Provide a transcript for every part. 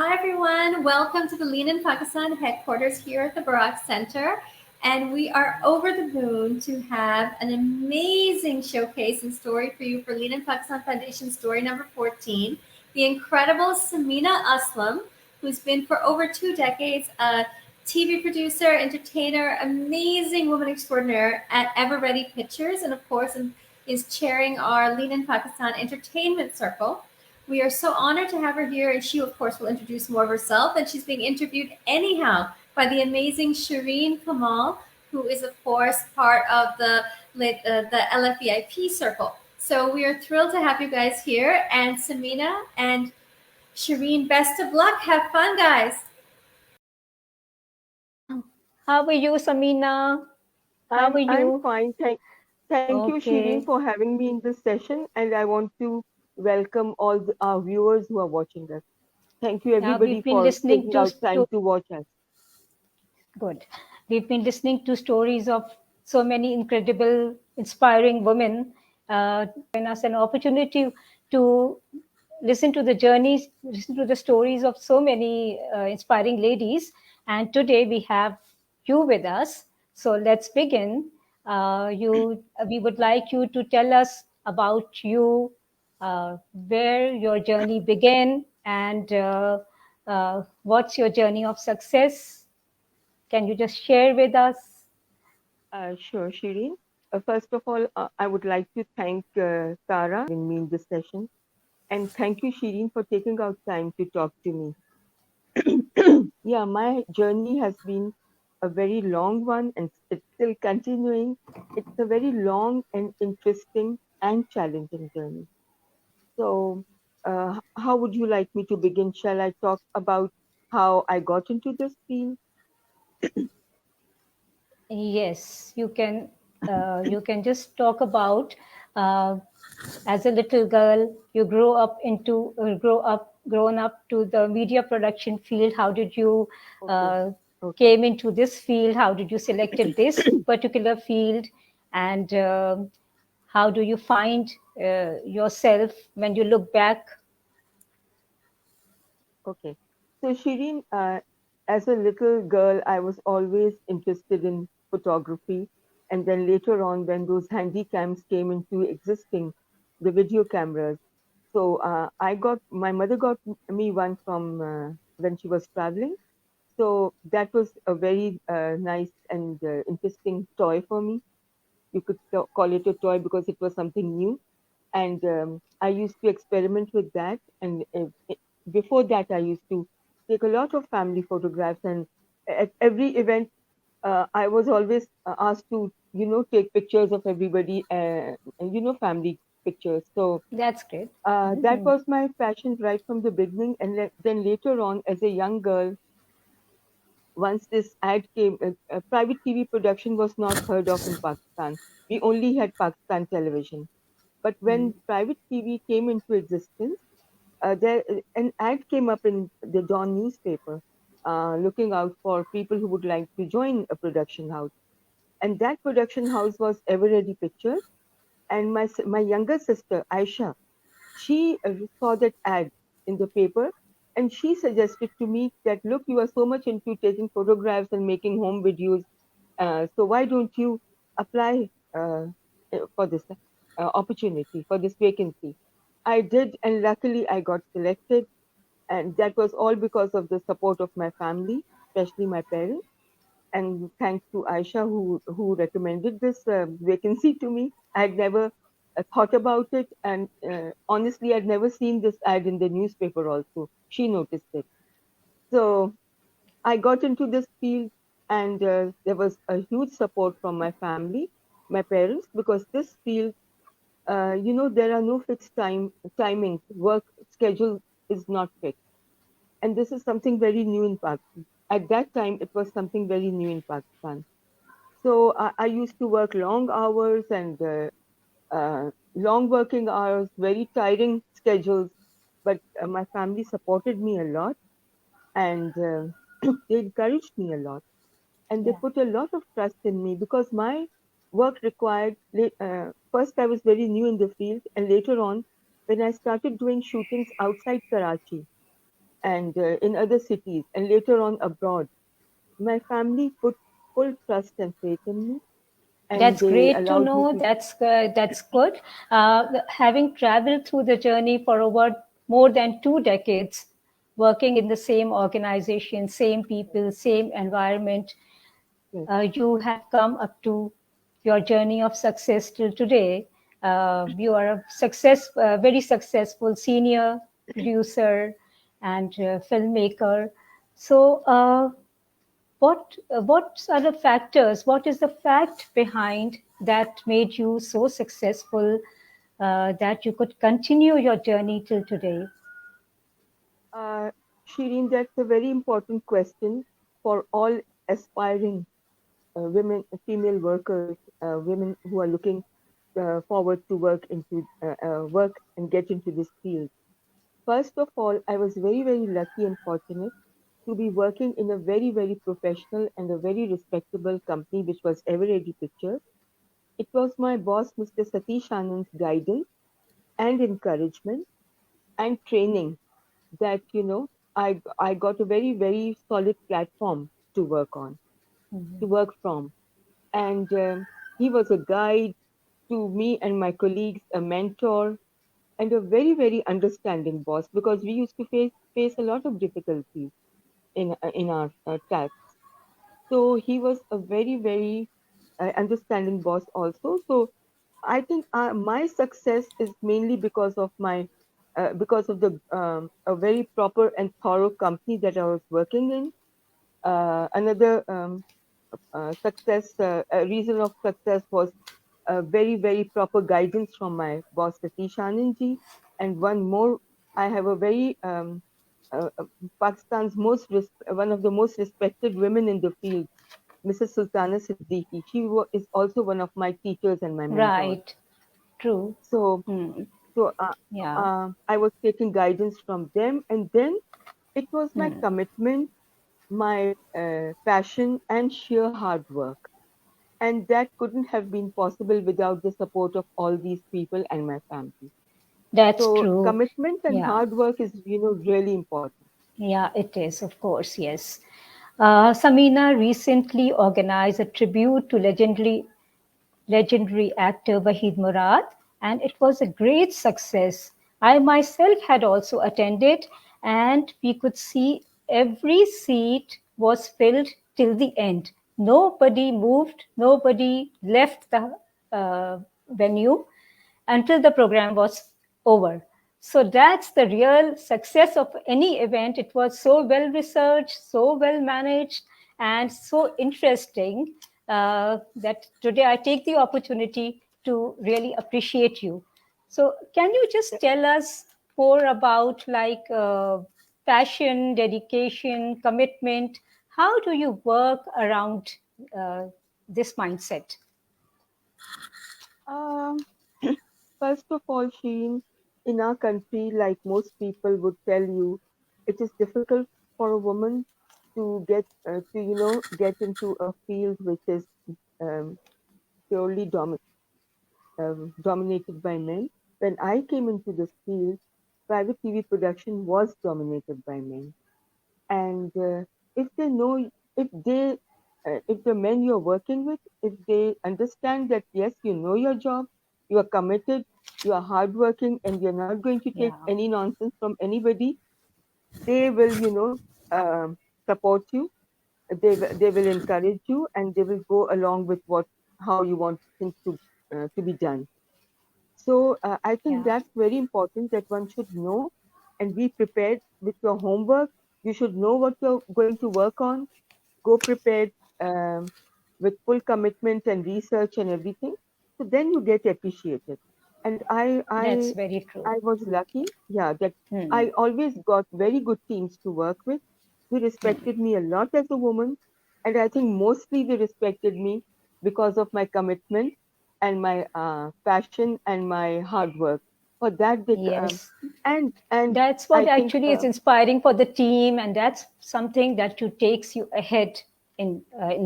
Hi, everyone. Welcome to the Lean in Pakistan headquarters here at the Barak Center. And we are over the moon to have an amazing showcase and story for you for Lean in Pakistan Foundation story number 14. The incredible Samina Aslam, who's been for over 2 decades a TV producer, entertainer, amazing woman extraordinaire at Eveready Pictures, and of course, is chairing our Lean in Pakistan Entertainment Circle. We are so honored to have her here, and she, of course, will introduce more of herself. And she's being interviewed anyhow by the amazing Shireen Kamal, who is, of course, part of the LFVIP circle. So we are thrilled to have you guys here. And Samina and Shireen, best of luck. Have fun, guys. How are you, Samina? How are I'm you? fine. Thank you, Shireen, Okay. for having me in this session, and I want to welcome all our viewers who are watching us. Thank you, Now everybody, we've been for listening taking to out time to watch us. good. We've been listening to stories of so many incredible, inspiring women. Given us an opportunity to listen to the journeys, listen to the stories of so many inspiring ladies. And today we have you with us. So let's begin. We would like you to tell us about you, where your journey began, and what's your journey of success. Can you just share with us? Sure, Shireen. First of all, I would like to thank Tara having me in this session, and thank you, Shireen, for taking out time to talk to me. Yeah, my journey has been a very long one, and it's still continuing. It's a very long and interesting and challenging journey. So, how would you like me to begin? Shall I talk about how I got into this field? Yes, you can. You can just talk about uh, as a little girl, you grown up to the media production field. How did you Okay, uh, okay. came into this field? How did you selected this particular field? And how do you find yourself when you look back? Okay. So, Shireen, as a little girl, I was always interested in photography. And then later on, when those handy cams came into existing, the video cameras. So, my mother got me one from when she was traveling. So, that was a very nice and interesting toy for me. You could call it a toy because it was something new. And I used to experiment with that. And before that, I used to take a lot of family photographs. And at every event, I was always asked to, take pictures of everybody, and, family pictures. So That's great. that Mhm. was my passion right from the beginning. And then later on, as a young girl, once this ad came, private TV production was not heard of in Pakistan. We only had Pakistan television. But when private TV came into existence, an ad came up in the Dawn newspaper, looking out for people who would like to join a production house. And that production house was Eveready Pictures. And my younger sister, Aisha, she saw that ad in the paper, and she suggested to me that, look, you are so much into taking photographs and making home videos, so why don't you apply for this opportunity, for this vacancy? I did, and luckily I got selected, and that was all because of the support of my family, especially my parents. And thanks to Aisha, who recommended this vacancy to me. I had never thought about it, and honestly, I'd never seen this ad in the newspaper. Also, she noticed it. So I got into this field, and there was a huge support from my family, my parents, because this field, there are no fixed timings. Work schedule is not fixed, and this is something very new in Pakistan. At that time, it was something very new in Pakistan. So I used to work long hours and long working hours, very tiring schedules. But my family supported me a lot, and they encouraged me a lot. And they Yeah. put a lot of trust in me because my work required, first, I was very new in the field, and later on, when I started doing shootings outside Karachi, and in other cities, and later on abroad. My family put full trust and faith in me, and That's they great to allowed me know. to. That's good. Having traveled through the journey for over more than 2 decades, working in the same organization, same people, same environment, Yes, you have come up to your journey of success till today. You are a very successful senior producer and filmmaker. So, what are the factors? What is the fact behind that made you so successful that you could continue your journey till today? uh, Shireen, that's a very important question for all aspiring women, female workers, women who are looking forward to work and get into this field. First of all, I was very, very lucky and fortunate to be working in a very, very professional and a very respectable company, which was Eveready Pictures. It was my boss, Mr. Satish Anand's guidance and encouragement and training that, I got a very, very solid platform to work on, to work from. And he was a guide to me and my colleagues, a mentor, and a very, very understanding boss because we used to face a lot of difficulties in our tasks. So he was a very, very understanding boss also. So I think my success is mainly because of the a very proper and thorough company that I was working in. Another a reason of success was a very, very proper guidance from my boss, Satish Anandji. And one more, I have a very Pakistan's one of the most respected women in the field, Mrs. Sultana Siddiqui. Is also one of my teachers and my mentors. Right. True. So, Hmm. so Yeah. I was taking guidance from them, and then it was my Hmm. commitment, my passion, and sheer hard work. And that couldn't have been possible without the support of all these people and my family. That's So true. commitment and Yeah. hard work is, really important. Yeah, it is, of course, yes. Samina recently organized a tribute to legendary actor Wahid Murad, and it was a great success. I myself had also attended, and we could see every seat was filled till the end. Nobody moved, nobody left the venue until the program was over. So that's the real success of any event. It was so well researched, so well managed, and so interesting that today I take the opportunity to really appreciate you. So, can you just tell us more about passion, dedication, commitment? How do you work around uh, this mindset? Um, First of all, Sheen, in our country, like most people would tell you, it is difficult for a woman to get into a field which is um, purely dominated by men. When I came into this field, private TV production was dominated by men. And if they know, if they, if the men you're working with, if they understand that yes, you know your job, you are committed, you are hardworking, and you're not going to take Yeah, any nonsense from anybody, they will, support you. They will encourage you, and they will go along with what how you want things to be done. So I think yeah, that's very important that one should know and be prepared with your homework. You should know what you're going to work on. Go prepared with full commitment and research and everything. So then you get appreciated. And that's very true. I was lucky, yeah, that Hmm. I always got very good teams to work with. They respected me a lot as a woman, and I think mostly they respected me because of my commitment and my passion and my hard work. For that, Yes, and that's I what think actually is inspiring for the team, and that's something that you takes you ahead in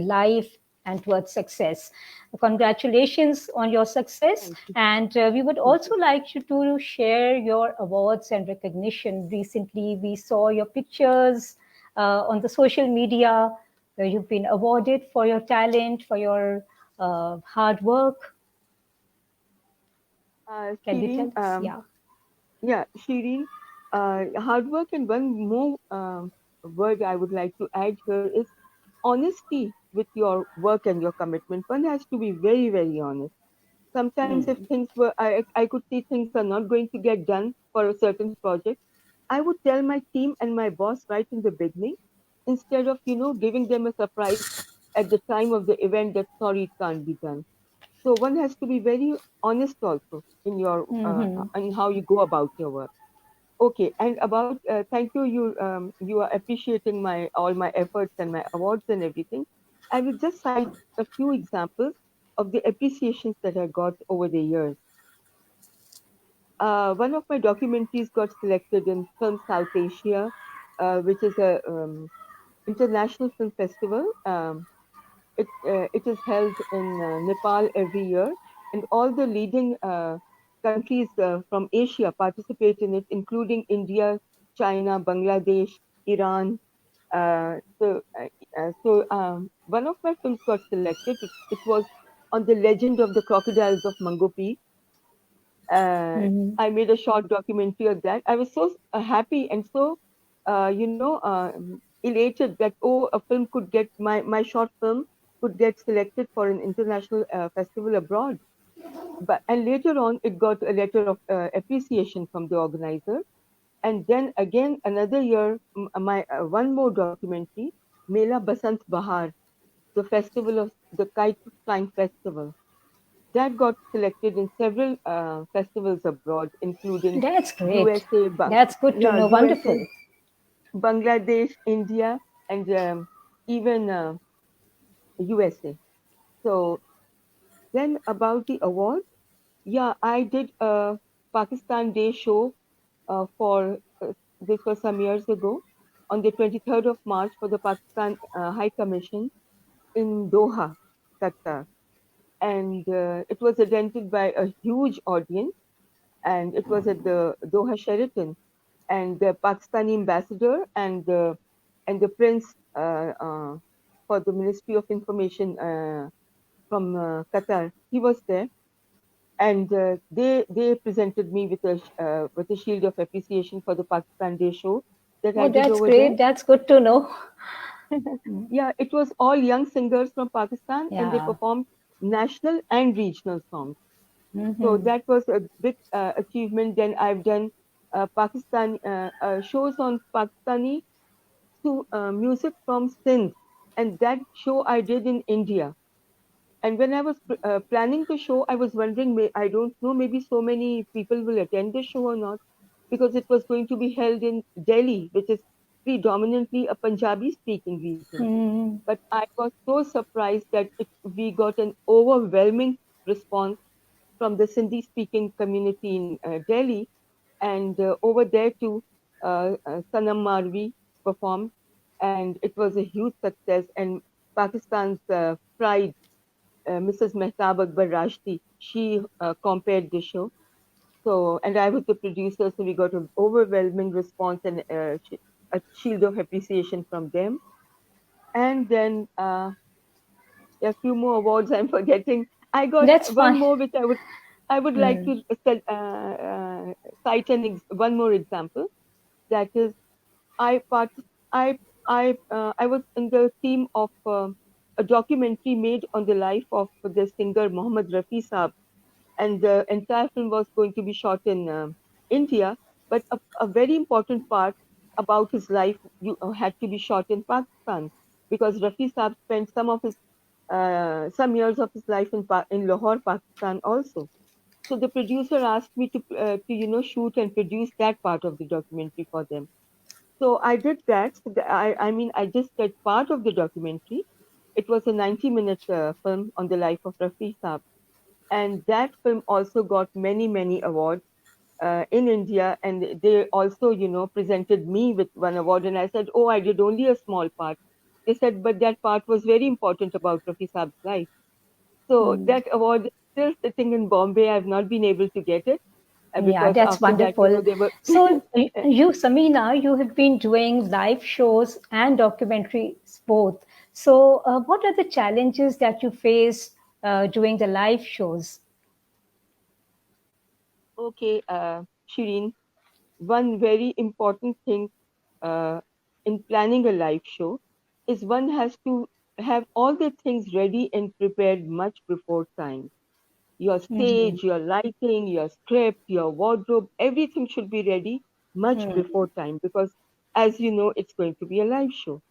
life. and towards success. Congratulations on your success. Thank you. And we would Thank you. also like you to share your awards and recognition. Recently, we saw your pictures on the social media where you've been awarded for your talent, for your hard work. Can you Shireen, tell us? Yeah. yeah, Shireen, hard work, and one more word I would like to add here is honesty with your work and your commitment. One has to be very, very honest. Sometimes if things were, I could see things are not going to get done for a certain project, I would tell my team and my boss right in the beginning, instead of, giving them a surprise at the time of the event that sorry, it can't be done. So one has to be very honest also in your Mm-hmm. in how you go about your work. Okay, and about thank you. You are appreciating my all my efforts and my awards and everything. I will just cite a few examples of the appreciations that I got over the years. One of my documentaries got selected in Film South Asia, which is a international film festival. It is held in Nepal every year, and all the leading countries from Asia participate in it, including India, China, Bangladesh, Iran. One of my films got selected. It was on the legend of the crocodiles of Mangopi. Mm-hmm. I made a short documentary of that. I was so happy and so, elated that a film could get my short film could get selected for an international festival abroad. But and later on, it got a letter of appreciation from the organizer. And then again, another year, my one more documentary, Mela Basant Bahar, the festival of the kite flying festival that got selected in several festivals abroad, including That's great. USA, That's good to yeah, know. USA, Wonderful. Bangladesh, India, and even USA. So then about the awards, yeah, I did a Pakistan Day show for this was some years ago on the 23rd of March for the Pakistan High Commission in Doha, Qatar, and it was attended by a huge audience, and it was at the Doha Sheraton, and the Pakistani ambassador and the prince for the Ministry of Information from Qatar, he was there, and they presented me with a shield of appreciation for the Pakistan Day show that I Oh, did that's over there. great. That's good to know. Yeah, it was all young singers from Pakistan, and they Yeah. performed national and regional songs. So Mm-hmm. that was a big achievement. Then I've done Pakistan shows on Pakistani music from Sindh, and that show I did in India. And when I was planning the show, I was wondering, I don't know, maybe so many people will attend the show or not, because it was going to be held in Delhi, which is predominantly a Punjabi-speaking region. Mm-hmm. But I was so surprised that we got an overwhelming response from the Sindhi speaking community in Delhi. And over there too, Sanam Marvi performed, and it was a huge success. And Pakistan's pride, Mrs. Mehtab Akbar Rashdi, she compared the show. So, and I was the producer, so we got an overwhelming response and a shield of appreciation from them. And then a few more awards I'm forgetting. I got That's one fine. more which I would like Mm. to cite one more example. That is, I part I was in the team of a documentary made on the life of the singer Muhammad Rafi Saab, and the entire film was going to be shot in India, but a very important part about his life had to be shot in Pakistan, because Rafi Saab spent some years of his life in Lahore, Pakistan also. So the producer asked me to shoot and produce that part of the documentary for them. So I did that. I mean, I just did part of the documentary. It was a 90-minute film on the life of Rafi Saab, and that film also got many many awards in India, and they also presented me with one award, and I said, oh, I did only a small part. They said, but that part was very important about Rafi Saab's life. So Hmm. that award is still sitting in Bombay. I've not been able to get it Yeah, because that's after that, wonderful. they were. So, you, Samina, you have been doing live shows and documentaries both. So, what are the challenges that you face doing the live shows? Okay, Shireen, one very important thing uh, in planning a live show is one has to have all the things ready and prepared much before time. Your Hmm. stage, your lighting, your script, your wardrobe, everything should be ready much Hmm. before time because, as you know, it's going to be a live show.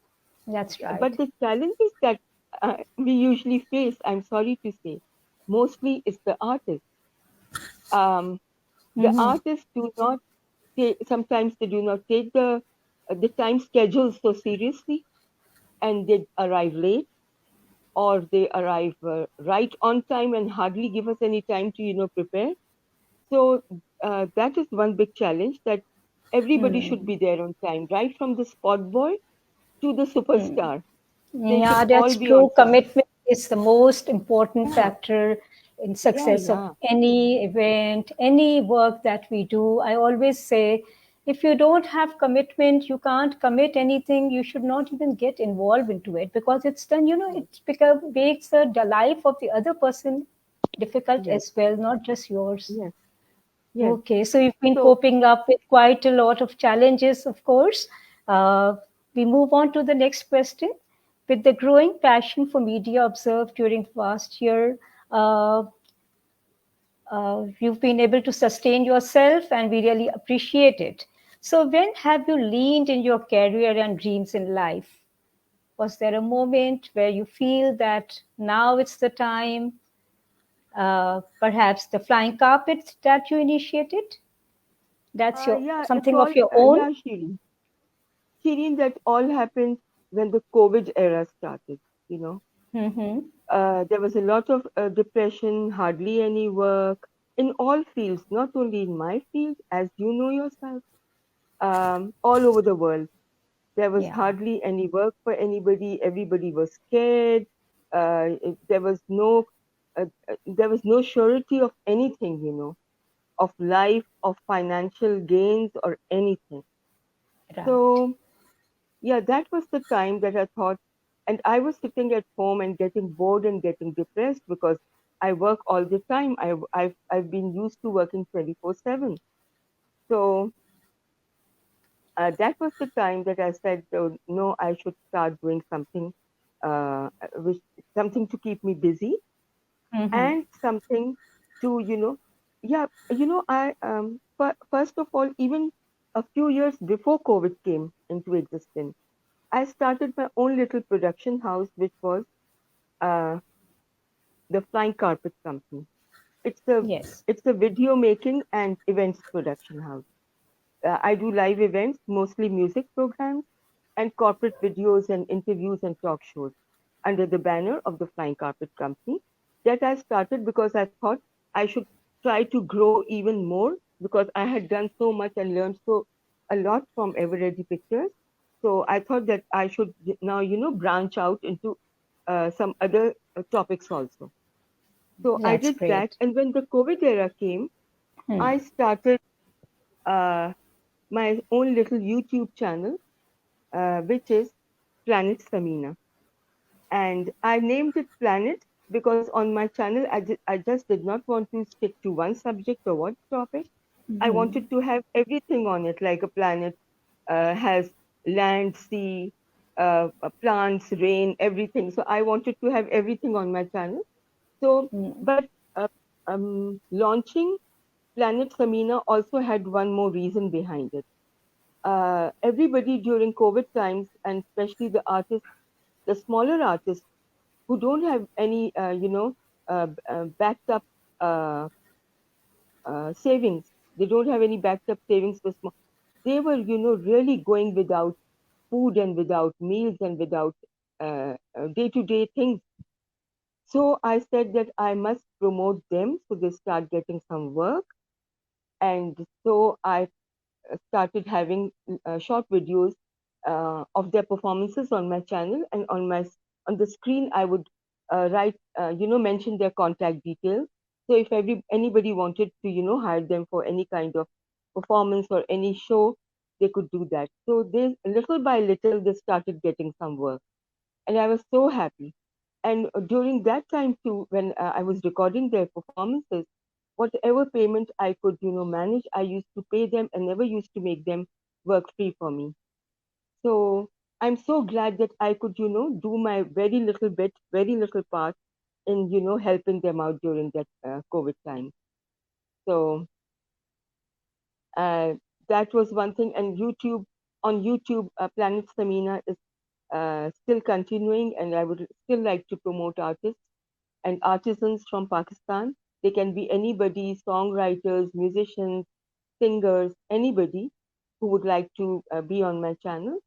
That's But right. the challenges that we usually face, I'm sorry to say, mostly is the artist. Um, the Hmm. artists do not take, sometimes they do not take the time schedule so seriously, and they arrive late or they arrive right on time and hardly give us any time to prepare. So that is one big challenge, that everybody should Hmm. be there on time, right from the spot boy to the superstar. They should Yeah, all that's be on true. time. Commitment is the most important Yeah, factor in yeah, success of yeah. any event, any work that we do. I always say, if you don't have commitment, you can't commit anything. You should not even get involved into it because it's done, Yes, it makes the life of the other person difficult yes, as well, not just yours. yes, yes. Okay, so you've been So coping up with quite a lot of challenges, of course. Uh, we move on to the next question. With the growing passion for media observed during the past year, uh, you've been able to sustain yourself, and we really appreciate it. So, when have you leaned in your career and dreams in life? Was there a moment where you feel that now it's the time? Perhaps the flying carpet that you initiated? That's your yeah, it's something all of your own. yeah, Shireen. Shireen, that all happened when the COVID era started. You know, Mm-hmm. there was a lot of depression, hardly any work in all fields, not only in my field, as you know yourself, all over the world. There was Yeah, hardly any work for anybody. Everybody was scared. There was no surety of anything, of life, of financial gains or anything. right. So yeah, that was the time that I thought, and I was sitting at home and getting bored and getting depressed because I work all the time. I've been used to working 24/7. So that was the time that I said, oh, no, I should start doing something, which something to keep me busy Mm-hmm. and something to, yeah, first of all, even a few years before COVID came into existence, I started my own little production house, which was uh, the Flying Carpet Company. It's a Yes. it's a video making and events production house. I do live events, mostly music programs, and corporate videos and interviews and talk shows under the banner of the Flying Carpet Company. That I started because I thought I should try to grow even more because I had done so much and learned so a lot from Eveready Pictures. So I thought that I should now, branch out into some other topics also. So I That's did that. great. And when the COVID era came, Hmm. I started uh, my own little YouTube channel, which is Planet Samina. And I named it Planet because on my channel, I just did not want to stick to one subject or one topic. I Hmm. wanted to have everything on it, like a planet has land, sea, plants, rain, everything. So I wanted to have everything on my channel. So, Hmm. but launching Planet Samina also had one more reason behind it. Everybody during COVID times, and especially the artists, the smaller artists who don't have any, backed up uh, savings. They don't have any backed up savings for small. They were, really going without food and without meals and without day-to-day things. So I said that I must promote them so they start getting some work. And so I started having short videos of their performances on my channel, and on the screen I would write, mention their contact details. So if anybody wanted to, hire them for any kind of performance or any show, they could do that. So they, little by little, they started getting some work, and I was so happy. And during that time too, when I was recording their performances, whatever payment I could, manage, I used to pay them and never used to make them work free for me. So I'm so glad that I could, do my very little bit, very little part in, helping them out during that COVID time. So uh, that was one thing. And on YouTube, Planet Samina is still continuing, and I would still like to promote artists and artisans from Pakistan. They can be anybody, songwriters, musicians, singers, anybody who would like to be on my channel.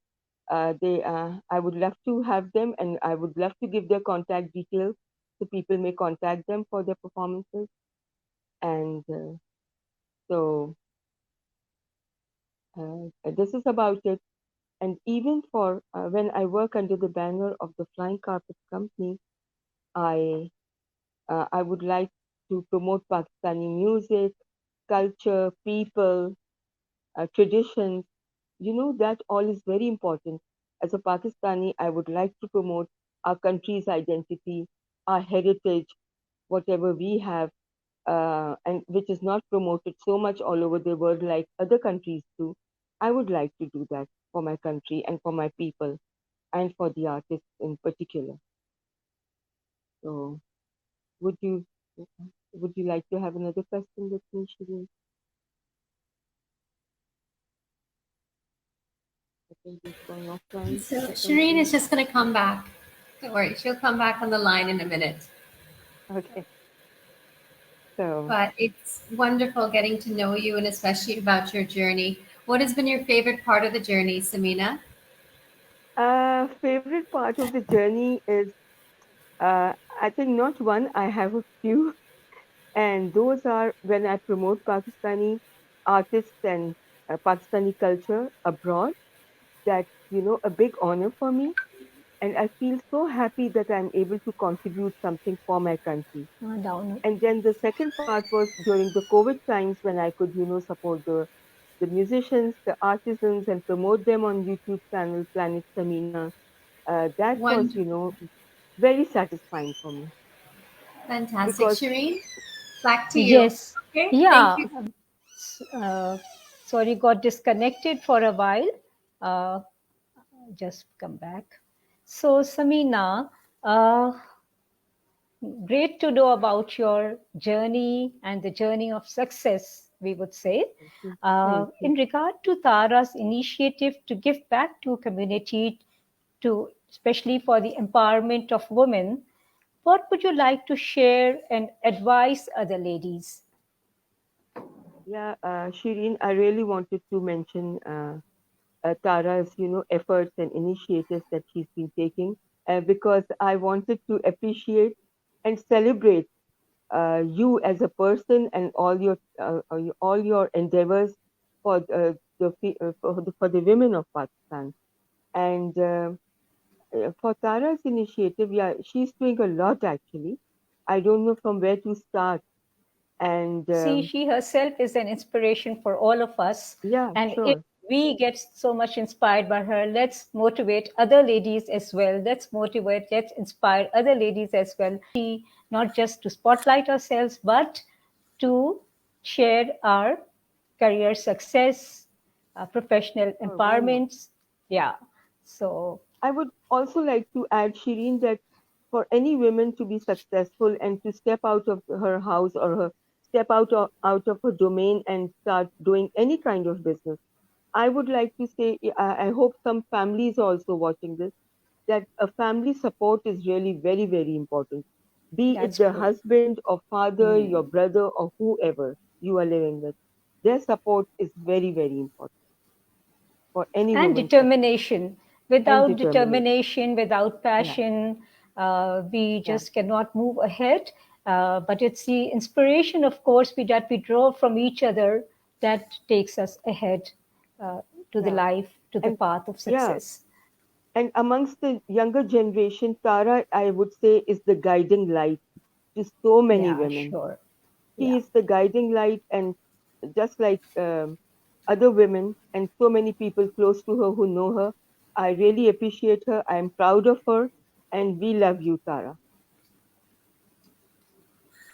I would love to have them, and I would love to give their contact details so people may contact them for their performances. And so this is about it. And even for when I work under the banner of the Flying Carpet Company, I I would like to promote Pakistani music, culture, people, traditions. That all is very important. As a Pakistani, I would like to promote our country's identity, our heritage, whatever we have, and which is not promoted so much all over the world like other countries do. I would like to do that for my country and for my people and for the artists in particular. So, would you would you like to have another question with me, Shireen? I think he's going offline So for some Shireen is reason. just going to come back. Don't worry, she'll come back on the line in a minute. Okay. So, But it's wonderful getting to know you and especially about your journey. What has been your favorite part of the journey, Samina? favorite part of the journey is, I think not one, I have a few, and those are when I promote Pakistani artists and Pakistani culture abroad. That's, a big honor for me. And I feel so happy that I'm able to contribute something for my country. down. And then the second part was during the COVID times when I could, support the musicians, the artisans, and promote them on YouTube channel Planet Samina. That was, One, very satisfying for me fantastic. because, Shireen, back to you. Yes. Okay, thank Yeah. you. Uh, Sorry, got disconnected for a while. Uh, just come back. So, Samina, uh, great to know about your journey and the journey of success, we would say. thank you. In regard to Tara's initiative to give back to community, to especially for the empowerment of women, what would you like to share and advise other ladies? Yeah, Shireen, I really wanted to mention Tara's, efforts and initiatives that she's been taking, because I wanted to appreciate and celebrate you as a person and all your endeavors for for the women of Pakistan. And for Tara's initiative, yeah, she's doing a lot actually. I don't know from where to start. And See, she herself is an inspiration for all of us. yeah, And if sure. we get so much inspired by her, let's motivate other ladies as well. Let's inspire other ladies as well. Not just to spotlight ourselves, but to share our career success, professional Sure, why not? empowerments. Yeah. So, I would also like to add, Shireen, that for any woman to be successful and to step out of her house or step out of her domain and start doing any kind of business, I would like to say, I hope some families are also watching this, that a family support is really very, very important. Be it that's the true. husband or father, your brother, or whoever you are living with. Their support is very, very important for any And woman's success determination. and Without determination. determination, without Yeah, passion, we yeah, just cannot move ahead. But it's the inspiration, of course, that we draw from each other that takes us ahead to the yeah. life, to the And path of yeah, success. and amongst the younger generation, Tara, I would say, is the guiding light to so many Yeah, women. sure. She Yeah, is the guiding light, and just like other women and so many people close to her who know her, I really appreciate her. I am proud of her, and we love you, Tara.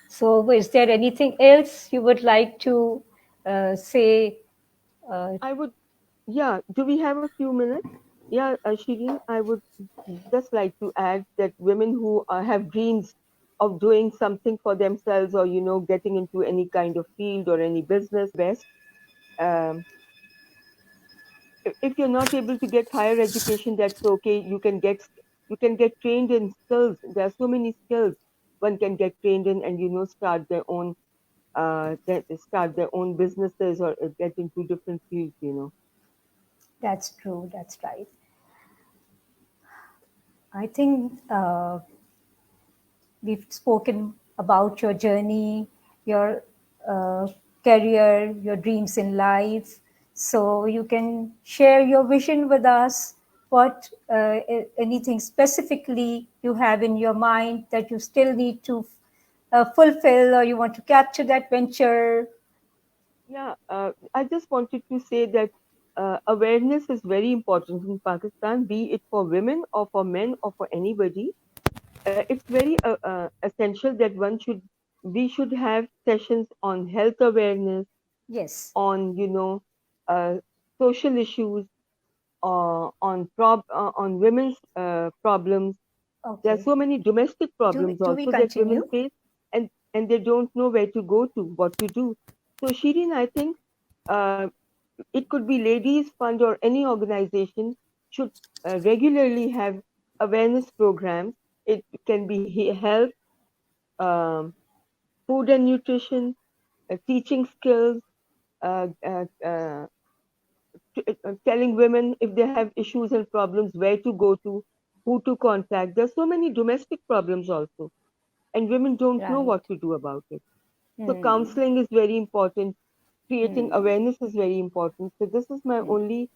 so is there anything else you would like to say? I would, yeah, do we have a few minutes? Yeah, Shireen, I would just like to add that women who have dreams of doing something for themselves, or, getting into any kind of field or any business, best. Um, if you're not able to get higher education, that's okay. You can get trained in skills. There are so many skills one can get trained in, and start their own start their own businesses, or get into different fields. That's true. That's right. I think we've spoken about your journey, your uh, career, your dreams in life. So you can share your vision with us. What anything specifically you have in your mind that you still need to fulfill, or you want to capture that venture? Yeah, I just wanted to say that awareness is very important in Pakistan, be it for women or for men or for anybody. It's very essential that we should have sessions on health awareness, Yes. on social issues, on women's problems. There are Okay. so many domestic problems Do we also that women continue? face, and they don't know where to go to, what to do. So, Shireen, I think uh, it could be Ladies Fund or any organization should regularly have awareness programs. It can be health, um, food and nutrition, teaching skills, uh, uh, uh, telling women if they have issues and problems where to go to, who to contact. There's so many domestic problems also, and women don't know Right. what to do about it. So Hmm. counseling is very important. Creating Hmm. awareness is very important. So this is my only,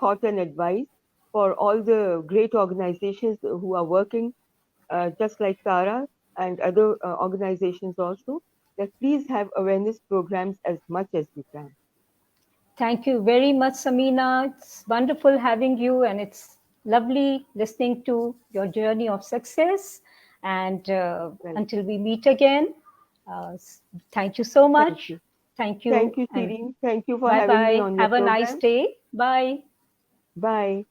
thought and advice for all the great organizations who are working, just like Tara and other organizations also, that please have awareness programs as much as you can. Thank you very much, Samina. It's wonderful having you, and it's lovely listening to your journey of success. And Well, until we meet again, thank you so thank much. you. Thank Thank you, you, and Shireen. Thank you for bye having me bye. on your Have a nice program. day. Bye. Bye.